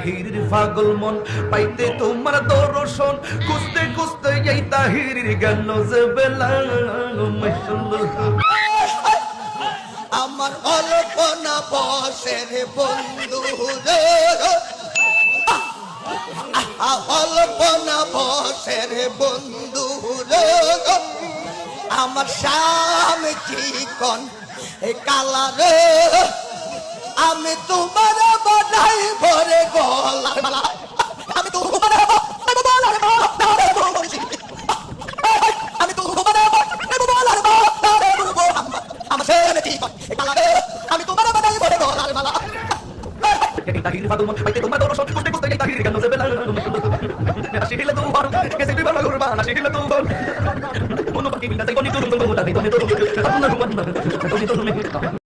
তাহিরির পাগল মন পাইতে তোমার দর্শন খুঁজতে খুঁজতে এই তাহিরির গেল যে বেলা মাশাআল্লাহ আমার অল্পনা বসের বন্ধু রে অল্পনা বসের বন্ধু রে আমার স্বামী চিকন কালা রে আমি তোমার বড়াই ভরে গলার মালা আমি তোমার বলার মালা বলছি আমি তোমার বলার মালা আমার স্বামী চিকন কালা রে আমি তোমার বড়াই ভরে গলার মালা তাহিরির পাগল মন পাইতে তোমার দর্শন খুঁজতে খুঁজতে এই তাহিরির গেল যে বেলা আসিলে তোমার কেসে বিবাহ করবা আসিলে তোমার কোন পাখি বিনা তাই কোন তো তো তো তো তো তো তো তো তো